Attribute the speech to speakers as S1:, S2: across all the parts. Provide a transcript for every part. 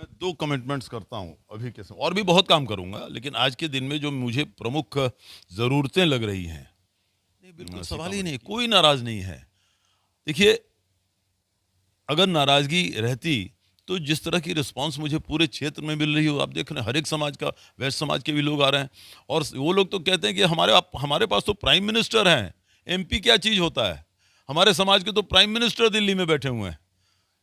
S1: मैं 2 कमिटमेंट्स करता हूँ अभी के समय, और भी बहुत काम करूँगा, लेकिन आज के दिन में जो मुझे प्रमुख ज़रूरतें लग रही हैं, नहीं बिल्कुल सवाल ही
S2: सीतामढ़ी
S1: नहीं,
S2: की।
S1: कोई नाराज़ नहीं है। देखिए, अगर नाराज़गी रहती, तो जिस तरह की रिस्पॉन्स मुझे पूरे क्षेत्र में मिल रही हो, आप देख रहे हैं हर एक समाज का, वैश्य समाज के भी लोग आ रहे हैं, और वो लोग तो कहते हैं कि हमारे पास तो प्राइम मिनिस्टर हैं, एमपी क्या चीज़ होता है? हमारे समाज के तो प्राइम मिनिस्टर दिल्ली में बैठे हुए हैं।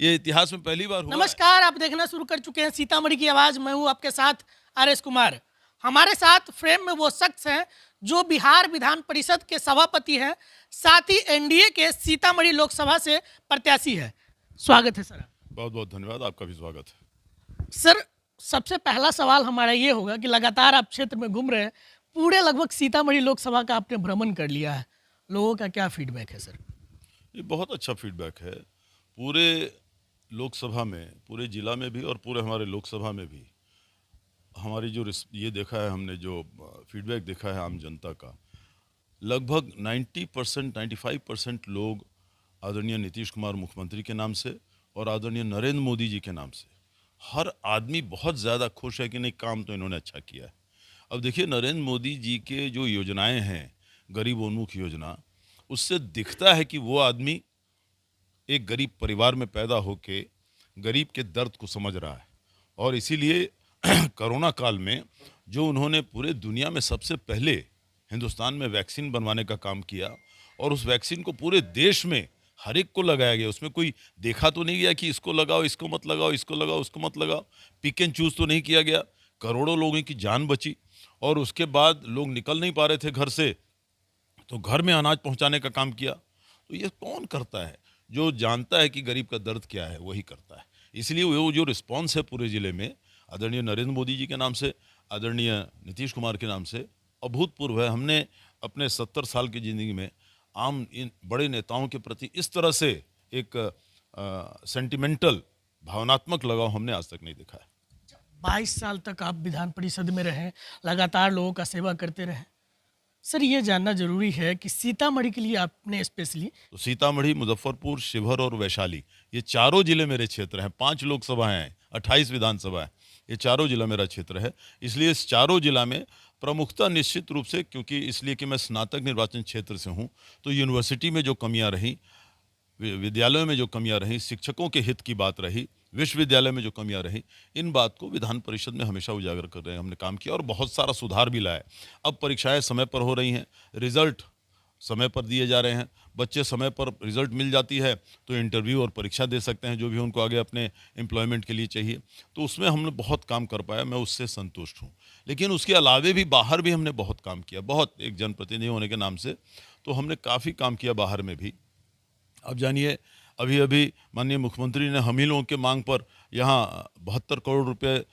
S1: ये इतिहास में पहली बार हुआ है।
S3: नमस्कार, आप देखना शुरू कर चुके हैं सीतामढ़ी की आवाज़। मैं हूं आपके साथ आर.एस. कुमार। हमारे साथ फ्रेम में वो शख्स हैं जो बिहार विधान परिषद के सभापति हैं, साथ ही एनडीए के सीतामढ़ी लोकसभा से प्रत्याशी है। स्वागत है सर।
S1: बहुत बहुत धन्यवाद, आपका भी स्वागत है।
S3: सर, सबसे पहला सवाल हमारा ये होगा कि लगातार आप क्षेत्र में घूम रहे हैं, पूरे लगभग सीतामढ़ी लोकसभा का आपने भ्रमण कर लिया है, लोगों का क्या फीडबैक है सर?
S1: ये बहुत अच्छा फीडबैक है। पूरे लोकसभा में, पूरे जिला में भी और पूरे हमारे लोकसभा में भी हमारी जो ये देखा है हमने, जो फीडबैक देखा है आम जनता का, लगभग 90% 95% लोग आदरणीय नीतीश कुमार मुख्यमंत्री के नाम से और आदरणीय नरेंद्र मोदी जी के नाम से, हर आदमी बहुत ज़्यादा खुश है कि नहीं, काम तो इन्होंने अच्छा किया है। अब देखिए, नरेंद्र मोदी जी के जो योजनाएं हैं, गरीब उन्मुख योजना, उससे दिखता है कि वो आदमी एक गरीब परिवार में पैदा होके गरीब के दर्द को समझ रहा है, और इसीलिए कोरोना काल में जो उन्होंने पूरे दुनिया में सबसे पहले हिंदुस्तान में वैक्सीन बनवाने का काम किया, और उस वैक्सीन को पूरे देश में हर एक को लगाया गया, उसमें कोई देखा तो नहीं गया कि इसको लगाओ, इसको मत लगाओ, इसको लगाओ, उसको मत लगाओ, पिक एंड चूज तो नहीं किया गया। करोड़ों लोगों की जान बची, और उसके बाद लोग निकल नहीं पा रहे थे घर से, तो घर में अनाज पहुंचाने का काम किया। तो ये कौन करता है? जो जानता है कि गरीब का दर्द क्या है, वही करता है। इसलिए वो जो रिस्पॉन्स है पूरे ज़िले में, आदरणीय नरेंद्र मोदी जी के नाम से, आदरणीय नीतीश कुमार के नाम से, अभूतपूर्व है। हमने अपने 70 साल की ज़िंदगी में आम इन बड़े नेताओं के प्रति इस तरह से एक सेंटिमेंटल, भावनात्मक लगाव हमने आज तक नहीं देखा है।
S3: 22 साल तक आप विधान परिषद में रहे, लगातार लोगों का सेवा करते रहे। सर, ये जानना जरूरी है कि सीतामढ़ी के लिए आपने स्पेशली
S1: तो सीतामढ़ी, मुजफ्फरपुर, शिवहर और वैशाली, ये चारों जिले मेरे क्षेत्र हैं। 5 लोकसभाएं हैं, 28 विधानसभा है, ये चारों जिला मेरा क्षेत्र है। इसलिए इस चारों जिला में प्रमुखता निश्चित रूप से, क्योंकि इसलिए कि मैं स्नातक निर्वाचन क्षेत्र से हूँ, तो यूनिवर्सिटी में जो कमियाँ रहीं, विद्यालयों में जो कमियां रहीं, शिक्षकों के हित की बात रही, विश्वविद्यालय में जो कमियां रहीं, इन बात को विधान परिषद में हमेशा उजागर कर रहे हैं, हमने काम किया और बहुत सारा सुधार भी लाया है। अब परीक्षाएं समय पर हो रही हैं, रिजल्ट समय पर दिए जा रहे हैं, बच्चे समय पर रिजल्ट मिल जाती है तो इंटरव्यू और परीक्षा दे सकते हैं, जो भी उनको आगे अपने एम्प्लॉयमेंट के लिए चाहिए। तो उसमें हमने बहुत काम कर पाया, मैं उससे संतुष्ट हूँ। लेकिन उसके अलावे भी बाहर भी हमने बहुत काम किया, बहुत, एक जनप्रतिनिधि होने के नाम से तो हमने काफ़ी काम किया बाहर में भी। अब जानिए, अभी अभी माननीय मुख्यमंत्री ने हम ही लोगों के मांग पर यहाँ 72 करोड़ रुपए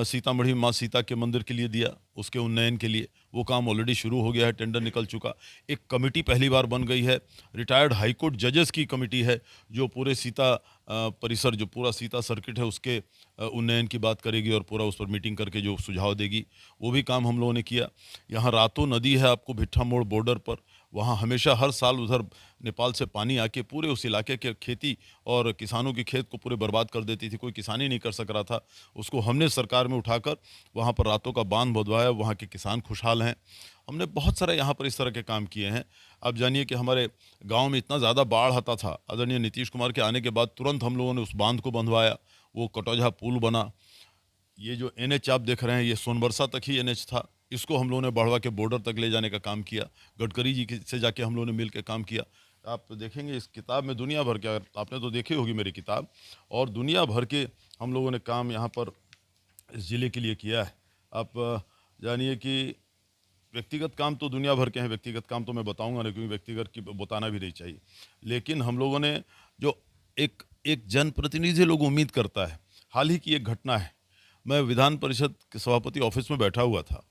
S1: सीतामढ़ी माँ सीता के मंदिर के लिए दिया, उसके उन्नयन के लिए। वो काम ऑलरेडी शुरू हो गया है, टेंडर निकल चुका। एक कमेटी पहली बार बन गई है, रिटायर्ड हाईकोर्ट जजेस की कमेटी है, जो पूरे सीता परिसर, जो पूरा सीता सर्किट है, उसके उन्नयन की बात करेगी और पूरा उस पर मीटिंग करके जो सुझाव देगी, वो भी काम हम लोगों ने किया। यहाँ रातों नदी है आपको भिट्ठा मोड़ बॉर्डर पर, वहाँ हमेशा हर साल उधर नेपाल से पानी आके पूरे उस इलाके के खेती और किसानों के खेत को पूरे बर्बाद कर देती थी, कोई किसान ही नहीं कर सक रहा था। उसको हमने सरकार में उठाकर वहाँ पर रातों का बांध बंधवाया, वहाँ के किसान खुशहाल हैं। हमने बहुत सारे यहाँ पर इस तरह के काम किए हैं। अब जानिए कि हमारे गांव में इतना ज़्यादा बाढ़ आता था, आदरणीय नीतीश कुमार के आने के बाद तुरंत हम लोगों ने उस बांध को बंधवाया, वो कटौझा पुल बना। ये जो एनएच आप देख रहे हैं, ये सोनबरसा तक ही एनएच था, इसको हम लोगों ने बढ़वा के बॉर्डर तक ले जाने का काम किया। गडकरी जी से जाके हम लोगों ने मिल के काम किया। आप देखेंगे इस किताब में दुनिया भर के, आपने तो देखी होगी मेरी किताब, और दुनिया भर के हम लोगों ने काम यहाँ पर इस ज़िले के लिए किया है। आप जानिए कि व्यक्तिगत काम तो दुनिया भर के हैं, व्यक्तिगत काम तो मैं बताऊंगा नहीं, क्योंकि व्यक्तिगत की बताना भी नहीं चाहिए। लेकिन हम लोगों ने जो एक एक जनप्रतिनिधि लोग उम्मीद करता है, हाल ही की एक घटना है, मैं विधान परिषद के सभापति ऑफिस में बैठा हुआ था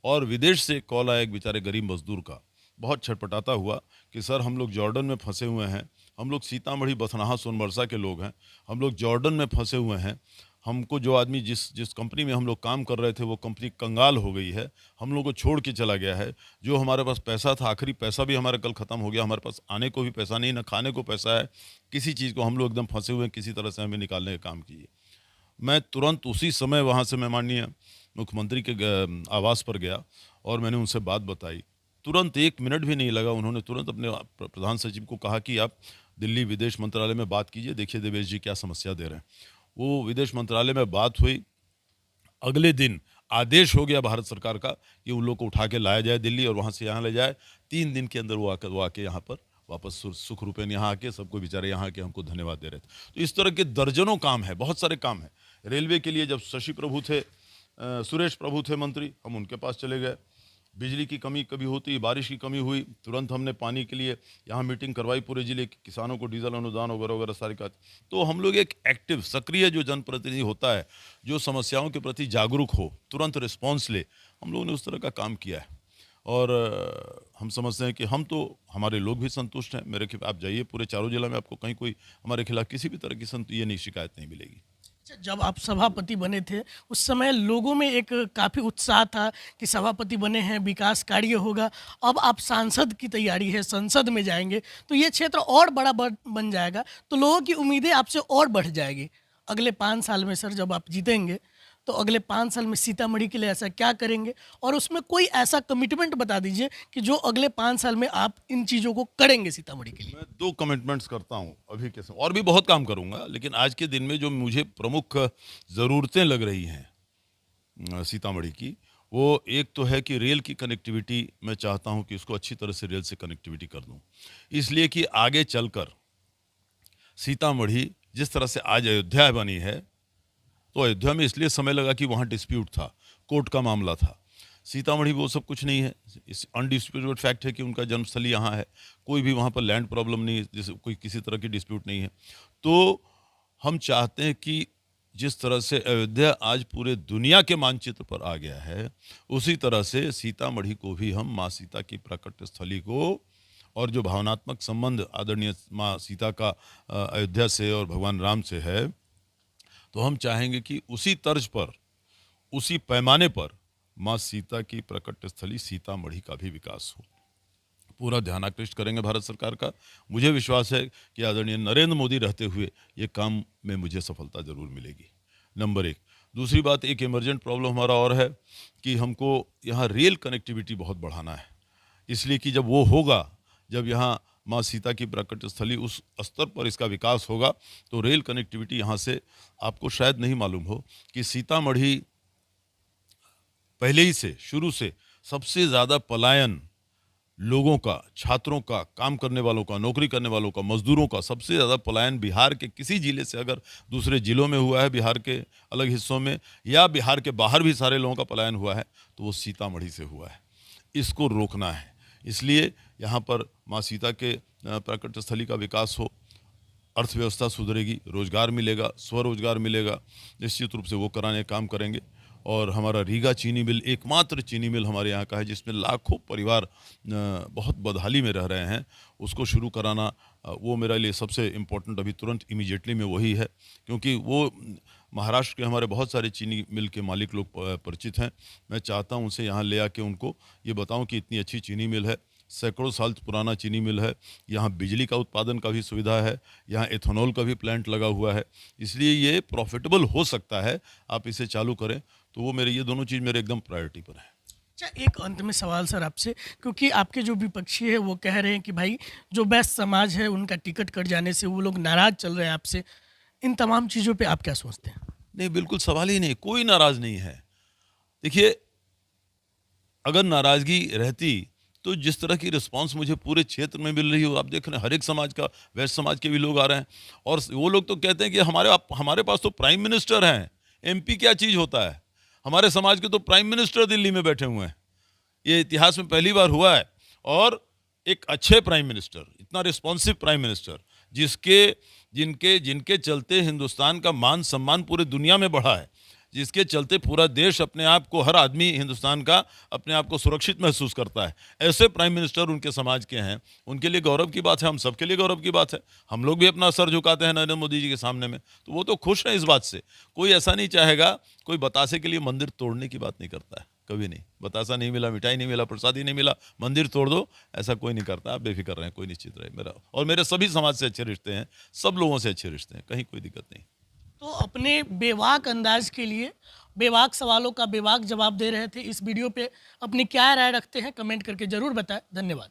S1: और विदेश से कॉल आया एक बेचारे गरीब मजदूर का, बहुत छटपटाता हुआ कि सर हम लोग जॉर्डन में फंसे हुए हैं, हम लोग सीतामढ़ी बथनाहा सोनबरसा के लोग हैं, हम लोग जॉर्डन में फंसे हुए हैं, हमको जो आदमी जिस जिस कंपनी में हम लोग काम कर रहे थे वो कंपनी कंगाल हो गई है, हम लोग को छोड़ के चला गया है। जो हमारे पास पैसा था, आखिरी पैसा भी हमारा कल ख़त्म हो गया, हमारे पास आने को भी पैसा नहीं, ना खाने को पैसा है, किसी चीज़ को हम लोग एकदम फंसे हुए हैं, किसी तरह से हमें निकालने का काम कीजिए। मैं तुरंत उसी समय वहाँ से मैं माननीय मुख्यमंत्री के आवास पर गया और मैंने उनसे बात बताई। तुरंत 1 मिनट भी नहीं लगा, उन्होंने तुरंत अपने प्रधान सचिव को कहा कि आप दिल्ली विदेश मंत्रालय में बात कीजिए, देखिए देवेश जी क्या समस्या दे रहे हैं। वो विदेश मंत्रालय में बात हुई, अगले दिन आदेश हो गया भारत सरकार का कि उन लोग को उठा के लाया जाए दिल्ली और वहाँ से यहाँ ले जाए। 3 दिन के अंदर वो आके यहाँ पर वापस सुख रूपेन यहाँ आके सबको बेचारे यहाँ आके हमको धन्यवाद दे रहे थे। तो इस तरह के दर्जनों काम है, बहुत सारे काम हैं। रेलवे के लिए जब शशि प्रभु थे, सुरेश प्रभु थे मंत्री, हम उनके पास चले गए। बिजली की कमी कभी होती, बारिश की कमी हुई, तुरंत हमने पानी के लिए यहाँ मीटिंग करवाई पूरे जिले के किसानों को डीजल अनुदान वगैरह वगैरह सारे का। तो हम लोग एक एक्टिव सक्रिय जो जनप्रतिनिधि होता है, जो समस्याओं के प्रति जागरूक हो, तुरंत रिस्पॉन्स ले, हम लोगों ने उस तरह का काम किया है। और हम समझते हैं कि हम तो, हमारे लोग भी संतुष्ट हैं। मेरे खिलाफ आप जाइए पूरे चारों जिला में, आपको कहीं कोई हमारे खिलाफ किसी भी तरह की ये नहीं शिकायत नहीं मिलेगी।
S3: अच्छा, जब आप सभापति बने थे उस समय लोगों में एक काफ़ी उत्साह था कि सभापति बने हैं, विकास कार्य होगा। अब आप सांसद की तैयारी है, संसद में जाएंगे तो ये क्षेत्र और बड़ा बन जाएगा, तो लोगों की उम्मीदें आपसे और बढ़ जाएगी। अगले 5 साल में सर, जब आप जीतेंगे तो अगले 5 साल में सीतामढ़ी के लिए ऐसा क्या करेंगे, और उसमें कोई ऐसा कमिटमेंट बता दीजिए कि जो अगले 5 साल में आप इन चीज़ों को करेंगे सीतामढ़ी के लिए।
S1: मैं 2 कमिटमेंट्स करता हूँ अभी के समय, और भी बहुत काम करूँगा, लेकिन आज के दिन में जो मुझे प्रमुख ज़रूरतें लग रही हैं सीतामढ़ी की, वो एक तो है कि रेल की कनेक्टिविटी मैं चाहता हूँ कि उसको अच्छी तरह से रेल से कनेक्टिविटी कर दूँ। इसलिए कि आगे चलकर सीतामढ़ी जिस तरह से आज अयोध्या बनी है, तो अयोध्या में इसलिए समय लगा कि वहाँ डिस्प्यूट था, कोर्ट का मामला था। सीतामढ़ी वो सब कुछ नहीं है, इस अनडिस्प्यूटेड फैक्ट है कि उनका जन्मस्थली यहाँ है, कोई भी वहाँ पर लैंड प्रॉब्लम नहीं है, जैसे कोई किसी तरह की डिस्प्यूट नहीं है। तो हम चाहते हैं कि जिस तरह से अयोध्या आज पूरे दुनिया के मानचित्र पर आ गया है, उसी तरह से सीतामढ़ी को भी हम माँ सीता की प्रकट स्थली को, और जो भावनात्मक संबंध आदरणीय माँ सीता का अयोध्या से और भगवान राम से है, तो हम चाहेंगे कि उसी तर्ज पर, उसी पैमाने पर माँ सीता की प्रकट स्थली सीतामढ़ी का भी विकास हो। पूरा ध्यान आकृष्ट करेंगे भारत सरकार का। मुझे विश्वास है कि आदरणीय नरेंद्र मोदी रहते हुए ये काम में मुझे सफलता जरूर मिलेगी, नंबर 1। दूसरी बात, एक इमरजेंट प्रॉब्लम हमारा और है कि हमको यहाँ रेल कनेक्टिविटी बहुत बढ़ाना है। इसलिए कि जब वो होगा, जब यहाँ माँ सीता की प्रकट स्थली उस स्तर पर इसका विकास होगा, तो रेल कनेक्टिविटी यहाँ से, आपको शायद नहीं मालूम हो कि सीतामढ़ी पहले ही से, शुरू से सबसे ज़्यादा पलायन लोगों का, छात्रों का, काम करने वालों का, नौकरी करने वालों का, मजदूरों का, सबसे ज़्यादा पलायन बिहार के किसी जिले से अगर दूसरे जिलों में हुआ है, बिहार के अलग हिस्सों में, या बिहार के बाहर भी सारे लोगों का पलायन हुआ है, तो वो सीतामढ़ी से हुआ है। इसको रोकना है। इसलिए यहाँ पर माँ सीता के प्रकट स्थली का विकास हो, अर्थव्यवस्था सुधरेगी, रोजगार मिलेगा, स्वरोजगार मिलेगा, निश्चित रूप से वो कराने काम करेंगे। और हमारा रीगा चीनी मिल एकमात्र चीनी मिल हमारे यहाँ का है, जिसमें लाखों परिवार बहुत बदहाली में रह रहे हैं, उसको शुरू कराना, वो मेरे लिए सबसे इम्पोर्टेंट अभी तुरंत इमीडिएटली में वही है। क्योंकि वो महाराष्ट्र के हमारे बहुत सारे चीनी मिल के मालिक लोग परिचित हैं। मैं चाहता हूँ उनसे यहाँ ले आके उनको ये बताऊँ कि इतनी अच्छी चीनी मिल है, सैकड़ों साल पुराना चीनी मिल है, यहाँ बिजली का उत्पादन का भी सुविधा है, यहाँ एथेनॉल का भी प्लांट लगा हुआ है, इसलिए ये प्रॉफिटेबल हो सकता है, आप इसे चालू करें। तो वो मेरे, ये दोनों चीज़ मेरे एकदम प्रायोरिटी पर है।
S3: अच्छा, एक अंत में सवाल सर आपसे, क्योंकि आपके जो विपक्षी है वो कह रहे हैं कि भाई जो बेस्ट समाज है उनका टिकट कट जाने से वो लोग नाराज़ चल रहे हैं आपसे, इन तमाम चीज़ों पे आप क्या सोचते हैं?
S1: नहीं, बिल्कुल सवाल ही नहीं, कोई नाराज़ नहीं है। देखिए, अगर नाराज़गी रहती तो जिस तरह की रिस्पांस मुझे पूरे क्षेत्र में मिल रही हो, आप देख रहे हैं हर एक समाज का, वैश्य समाज के भी लोग आ रहे हैं, और वो लोग तो कहते हैं कि हमारे पास तो प्राइम मिनिस्टर हैं, एमपी क्या चीज़ होता है, हमारे समाज के तो प्राइम मिनिस्टर दिल्ली में बैठे हुए हैं। ये इतिहास में पहली बार हुआ है, और एक अच्छे प्राइम मिनिस्टर, इतना रिस्पॉन्सिव प्राइम मिनिस्टर, जिनके चलते हिंदुस्तान का मान सम्मान पूरे दुनिया में बढ़ा है, जिसके चलते पूरा देश अपने आप को, हर आदमी हिंदुस्तान का अपने आप को सुरक्षित महसूस करता है, ऐसे प्राइम मिनिस्टर उनके समाज के हैं, उनके लिए गौरव की बात है, हम सबके लिए गौरव की बात है। हम लोग भी अपना सर झुकाते हैं नरेंद्र मोदी जी के सामने में, तो वो तो खुश हैं इस बात से। कोई ऐसा नहीं चाहेगा, कोई बतासे के लिए मंदिर तोड़ने की बात नहीं करता है, कभी नहीं। बतासा नहीं मिला, मिठाई नहीं मिला, प्रसादी नहीं मिला, मंदिर तोड़ दो, ऐसा कोई नहीं करता। आप बेफिक्र रहें, कोई निश्चित रहे, मेरा और मेरे सभी समाज से अच्छे रिश्ते हैं, सब लोगों से अच्छे रिश्ते हैं, कहीं कोई दिक्कत नहीं।
S3: तो अपने बेबाक अंदाज के लिए बेबाक सवालों का बेबाक जवाब दे रहे थे। इस वीडियो पे अपनी क्या राय रखते हैं कमेंट करके ज़रूर बताएं। धन्यवाद।